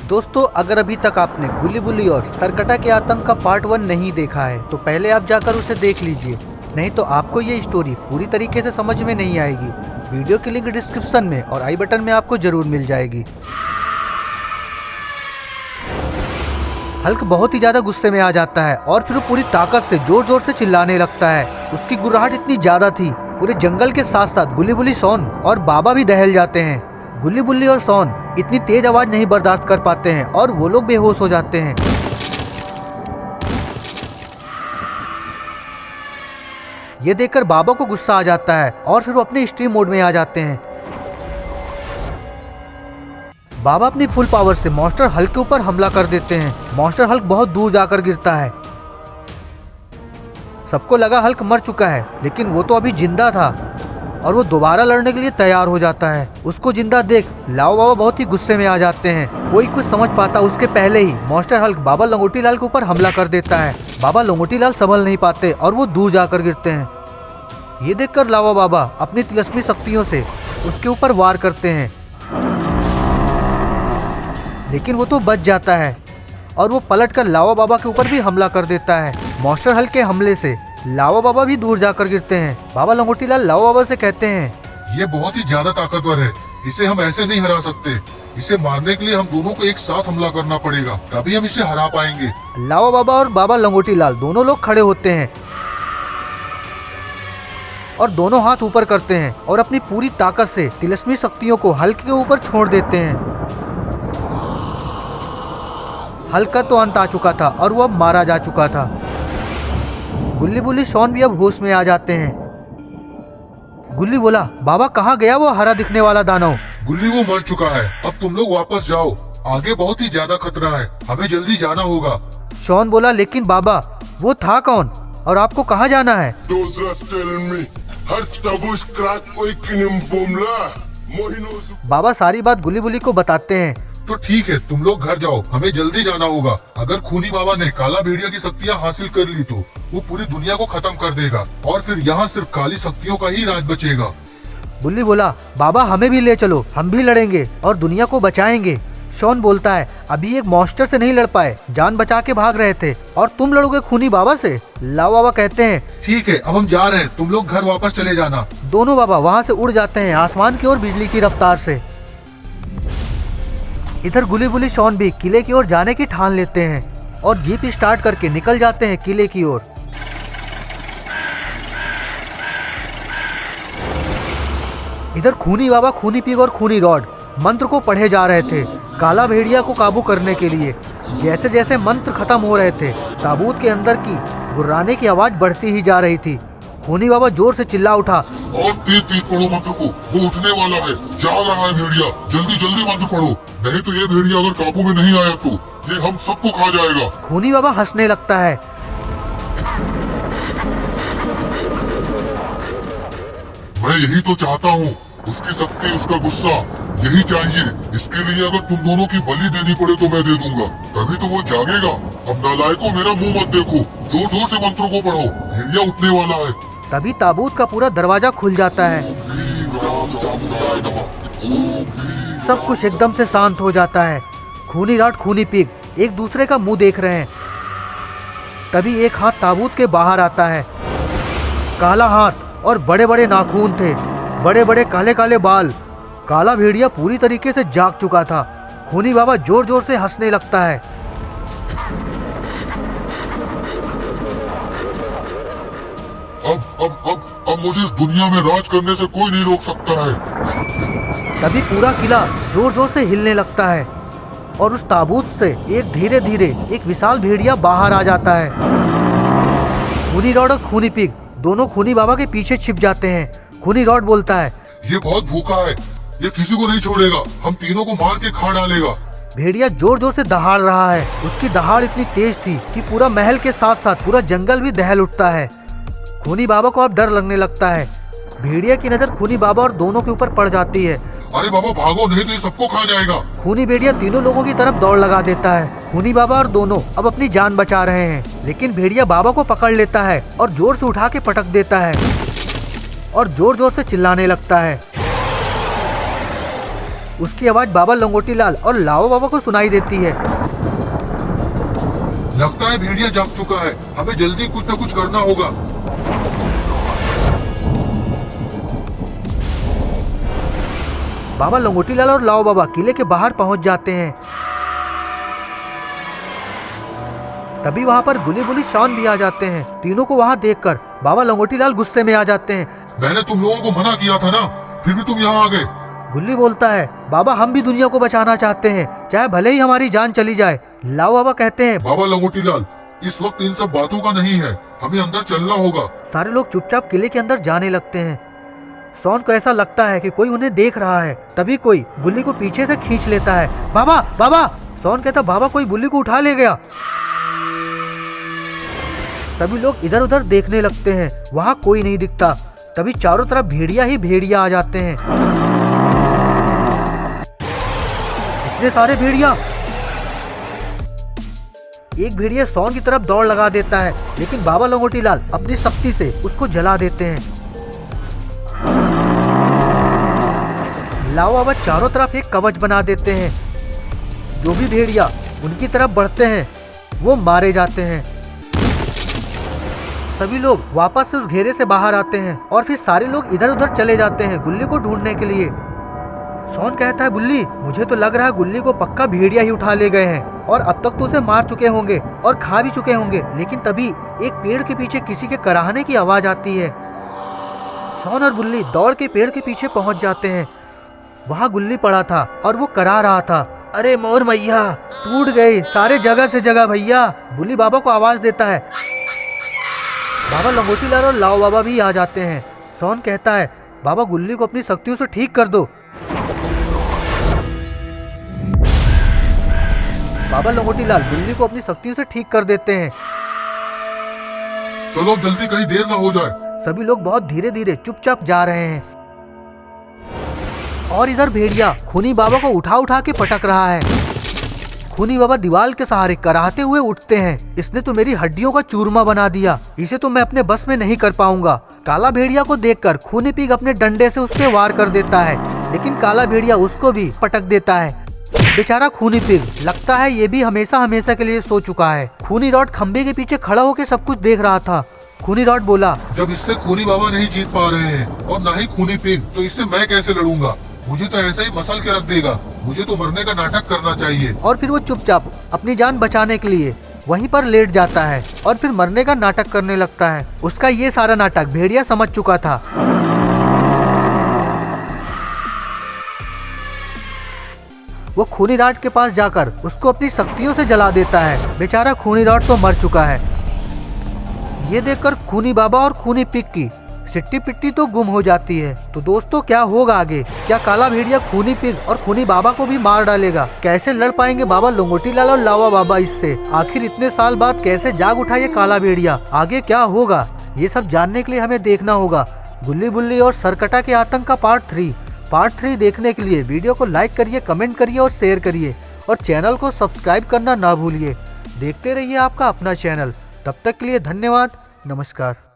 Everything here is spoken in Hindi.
दोस्तों, अगर अभी तक आपने गुल्ली बुल्ली और सरकटा के आतंक का पार्ट 1 नहीं देखा है तो पहले आप जाकर उसे देख लीजिए, नहीं तो आपको ये स्टोरी पूरी तरीके से समझ में नहीं आएगी। वीडियो की लिंक डिस्क्रिप्शन में और आई बटन में आपको जरूर मिल जाएगी। हल्क बहुत ही ज्यादा गुस्से में आ जाता है और फिर वो पूरी ताकत से जोर जोर से चिल्लाने लगता है। उसकी गुर्राहट इतनी ज्यादा थी, पूरे जंगल के साथ साथ गुल्ली बुल्ली, शॉन और बाबा भी दहल जाते हैं। गुल्ली बुल्ली और शॉन इतनी तेज आवाज नहीं बर्दाश्त कर पाते हैं और वो लोग बेहोश हो जाते हैं। ये देखकर बाबा को गुस्सा आ जाता है और फिर वो अपने एक्सट्रीम मोड में आ जाते हैं। बाबा अपनी फुल पावर से मॉन्स्टर हल्क के ऊपर हमला कर देते हैं। मॉन्स्टर हल्क बहुत दूर जाकर गिरता है। सबको लगा हल्क मर चुका है, लेकिन वो तो अभी जिंदा था और वो दोबारा लड़ने के लिए तैयार हो जाता है। उसको जिंदा देख लाओ बाबा बहुत ही गुस्से में आ जाते हैं। कोई कुछ समझ पाता उसके पहले ही मॉन्स्टर हल्क बाबा लंगोटी लाल के ऊपर हमला कर देता है। बाबा लंगोटी लाल संभल नहीं पाते और वो दूर जाकर गिरते हैं। ये देखकर लावा बाबा अपनी तिलस्मी शक्तियों से उसके ऊपर वार करते हैं, लेकिन वो तो बच जाता है और वो पलटकर लावा बाबा के ऊपर भी हमला कर देता है। मॉन्स्टर हल्क के हमले से लावा बाबा भी दूर जाकर गिरते हैं। बाबा लंगोटी लाल लावा बाबा से कहते हैं, ये बहुत ही ज्यादा ताकतवर है, इसे हम ऐसे नहीं हरा सकते। इसे मारने के लिए हम दोनों को एक साथ हमला करना पड़ेगा, तभी हम इसे हरा पाएंगे। लावा बाबा और बाबा लंगोटी लाल दोनों लोग खड़े होते हैं और दोनों हाथ ऊपर करते हैं और अपनी पूरी ताकत से तिलस्मी शक्तियों को हल्क के ऊपर छोड़ देते हैं। हल्क का तो अंत आ चुका था और वो अब मारा जा चुका था। गुल्ली बुल्ली, शॉन भी अब होश में आ जाते हैं। गुल्ली बोला, बाबा कहाँ गया वो हरा दिखने वाला दानव? गुल्ली वो मर चुका है, अब तुम लोग वापस जाओ, आगे बहुत ही ज्यादा खतरा है, हमें जल्दी जाना होगा। शॉन बोला, लेकिन बाबा वो था कौन और आपको कहाँ जाना है? बाबा सारी बात गुल्ली बुल्ली को बताते हैं। तो ठीक है, तुम लोग घर जाओ, हमें जल्दी जाना होगा। अगर खूनी बाबा ने काला भेड़िया की शक्तियाँ हासिल कर ली तो वो पूरी दुनिया को खत्म कर देगा और फिर यहाँ सिर्फ काली शक्तियों का ही राज बचेगा। गुल्ली बोला, बाबा हमें भी ले चलो, हम भी लड़ेंगे और दुनिया को बचाएंगे। शॉन बोलता है, अभी एक मॉन्स्टर से नहीं लड़ पाए, जान बचा के भाग रहे थे और तुम लड़ोगे खूनी बाबा से? लावा बाबा कहते हैं, ठीक है, अब हम जा रहे हैं, तुम लोग घर वापस चले जाना। दोनों बाबा वहाँ से उड़ जाते हैं आसमान की ओर बिजली की रफ्तार से। इधर गुल्ली बुल्ली, शॉन भी किले की ओर जाने की ठान लेते हैं और जीप स्टार्ट करके निकल जाते हैं किले की ओर। इधर खूनी बाबा, खूनी पिग और खूनी रॉड मंत्र को पढ़े जा रहे थे काला भेड़िया को काबू करने के लिए। जैसे जैसे मंत्र खत्म हो रहे थे, ताबूत के अंदर की गुर्राने की आवाज बढ़ती ही जा रही थी। खूनी बाबा जोर से चिल्ला उठा, और तेज पढ़ो मंत्र को, वो उठने वाला है, जाग रहा है भेड़िया, जल्दी जल्दी मंत्र पढ़ो, नहीं तो ये भेड़िया अगर काबू में नहीं आया तो ये हम सबको खा जाएगा। खूनी बाबा हंसने लगता है। मैं यही तो चाहता हूँ, उसकी शक्ति, उसका गुस्सा, यही चाहिए। इसके लिए अगर तुम दोनों की बलि देनी पड़े तो मैं दे दूंगा, तभी तो वो जागेगा। अब नालायकों, मेरा मुंह मत देखो, जोर जोर से मंत्रों को पढ़ो, भेड़िया उठने वाला है। तभी ताबूत का पूरा दरवाजा खुल जाता है। सब कुछ एकदम से शांत हो जाता है। खूनी रॉड, खूनी पिग एक दूसरे का मुंह देख रहे हैं। तभी एक हाथ ताबूत के बाहर आता है। काला हाथ और बड़े बड़े नाखून थे, बड़े बड़े काले काले बाल। काला भेड़िया पूरी तरीके से जाग चुका था। खूनी बाबा जोर जोर से हंसने लगता है। अब मुझे इस दुनिया में राज करने से कोई नहीं रोक सकता है। तभी पूरा किला जोर जोर से हिलने लगता है और उस ताबूत से एक धीरे धीरे एक विशाल भेड़िया बाहर आ जाता है। खूनी रॉड और खूनी पिग दोनों खूनी बाबा के पीछे छिप जाते हैं। खूनी रॉड बोलता है, ये बहुत भूखा है, ये किसी को नहीं छोड़ेगा, हम तीनों को मार के खा डालेगा। भेड़िया जोर जोर से दहाड़ रहा है। उसकी दहाड़ इतनी तेज थी कि पूरा महल के साथ साथ पूरा जंगल भी दहल उठता है। खूनी बाबा को अब डर लगने लगता है। भेड़िया की नजर खूनी बाबा और दोनों के ऊपर पड़ जाती है। अरे बाबा भागो, नहीं तो ये सबको खा जाएगा। खूनी भेड़िया तीनों लोगों की तरफ दौड़ लगा देता है। खूनी बाबा और दोनों अब अपनी जान बचा रहे हैं, लेकिन भेड़िया बाबा को पकड़ लेता है और जोर से उठा के पटक देता है और जोर जोर से चिल्लाने लगता है। उसकी आवाज बाबा लंगोटी लाल और लाओ बाबा को सुनाई देती है। लगता है भेड़िया जाग चुका है, हमें जल्दी कुछ न कुछ करना होगा। बाबा लंगोटी लाल और लाओ बाबा किले के बाहर पहुंच जाते हैं। तभी वहां पर गुल्ली बुल्ली शॉन भी आ जाते हैं। तीनों को वहां देखकर बाबा लंगोटी लाल गुस्से में आ जाते हैं। मैंने तुम लोगों को मना किया था ना, फिर भी तुम यहाँ आ गए। गुल्ली बोलता है, बाबा हम भी दुनिया को बचाना चाहते हैं, चाहे भले ही हमारी जान चली जाए। लाओ बाबा कहते हैं, बाबा लंगोटी लाल, इस वक्त इन सब बातों का नहीं है, हमें अंदर चलना होगा। सारे लोग चुपचाप किले के अंदर जाने लगते हैं। शॉन को ऐसा लगता है कि कोई उन्हें देख रहा है। तभी कोई गुल्ली को पीछे से खींच लेता है। बाबा बाबा! शॉन कहता, बाबा कोई गुल्ली को उठा ले गया। सभी लोग इधर उधर देखने लगते हैं, वहाँ कोई नहीं दिखता। तभी चारों तरफ भेड़िया ही भेड़िया आ जाते हैं। इतने सारे भेड़िया! एक भेड़िया शॉन की तरफ दौड़ लगा देता है, लेकिन बाबा लंगोटी लाल अपनी शक्ति से उसको जला देते हैं। लाओ बाबा चारों तरफ एक कवच बना देते हैं। जो भी भेड़िया उनकी तरफ बढ़ते हैं वो मारे जाते हैं। सभी लोग वापस से उस घेरे से बाहर आते हैं और फिर सारे लोग इधर उधर चले जाते हैं गुल्ली को ढूंढने के लिए। शॉन कहता है, गुल्ली, मुझे तो लग रहा है गुल्ली को पक्का भेड़िया ही उठा ले गए हैं और अब तक तो उसे मार चुके होंगे और खा भी चुके होंगे। लेकिन तभी एक पेड़ के पीछे किसी के कराहने की आवाज आती है। शॉन और गुल्ली दौड़ के पेड़ के पीछे पहुंच जाते हैं। वहाँ गुल्ली पड़ा था और वो करा रहा था, अरे मोर मैया, टूट गई सारे जगह से जगह भैया। गुल्ली बाबा को आवाज देता है। बाबा लंगोटी लाल और लाओ बाबा भी आ जाते हैं। शॉन कहता है, बाबा गुल्ली को अपनी शक्तियों से ठीक कर दो। बाबा लंगोटी लाल गुल्ली को अपनी शक्तियों से ठीक कर देते हैं। चलो जल्दी, कहीं देर ना हो जाए। सभी लोग बहुत धीरे धीरे चुपचाप जा रहे हैं और इधर भेड़िया खूनी बाबा को उठा उठा के पटक रहा है। खूनी बाबा दीवार के सहारे कराहते हुए उठते हैं। इसने तो मेरी हड्डियों का चूरमा बना दिया, इसे तो मैं अपने बस में नहीं कर पाऊंगा। काला भेड़िया को देखकर खूनी पिग अपने डंडे से उस पे वार कर देता है, लेकिन काला भेड़िया उसको भी पटक देता है। बेचारा खूनी पिग, लगता है ये भी हमेशा हमेशा के लिए सो चुका है। खूनी रॉड खंबे के पीछे खड़ा होकर सब कुछ देख रहा था। खूनी रॉड बोला, जब इससे खूनी बाबा नहीं जीत पा रहे हैं और ना ही खूनी पिग, तो इससे मैं कैसे लड़ूंगा? मुझे तो ऐसे ही मसल के रख देगा। मुझे तो मरने का नाटक करना चाहिए। और फिर वो चुपचाप अपनी जान बचाने के लिए वहीं पर लेट जाता है और फिर मरने का नाटक करने लगता है। उसका ये सारा नाटक भेड़िया समझ चुका था। वो खूनी रॉड के पास जाकर उसको अपनी शक्तियों से जला देता है। बेचारा खूनी रॉड तो मर चुका है। ये देखकर खूनी बाबा और खूनी पिग की सिट्टी पिट्टी तो गुम हो जाती है। तो दोस्तों क्या होगा आगे? क्या काला भेड़िया खूनी पिग और खूनी बाबा को भी मार डालेगा? कैसे लड़ पाएंगे बाबा लंगोटी लाल और लावा बाबा इससे? आखिर इतने साल बाद कैसे जाग उठा ये काला भेड़िया? आगे क्या होगा ये सब जानने के लिए हमें देखना होगा गुल्ली बुल्ली और सरकटा के आतंक का पार्ट 3 देखने के लिए वीडियो को लाइक करिए, कमेंट करिए और शेयर करिए और चैनल को सब्सक्राइब करना ना भूलिए। देखते रहिए आपका अपना चैनल। तब तक के लिए धन्यवाद, नमस्कार।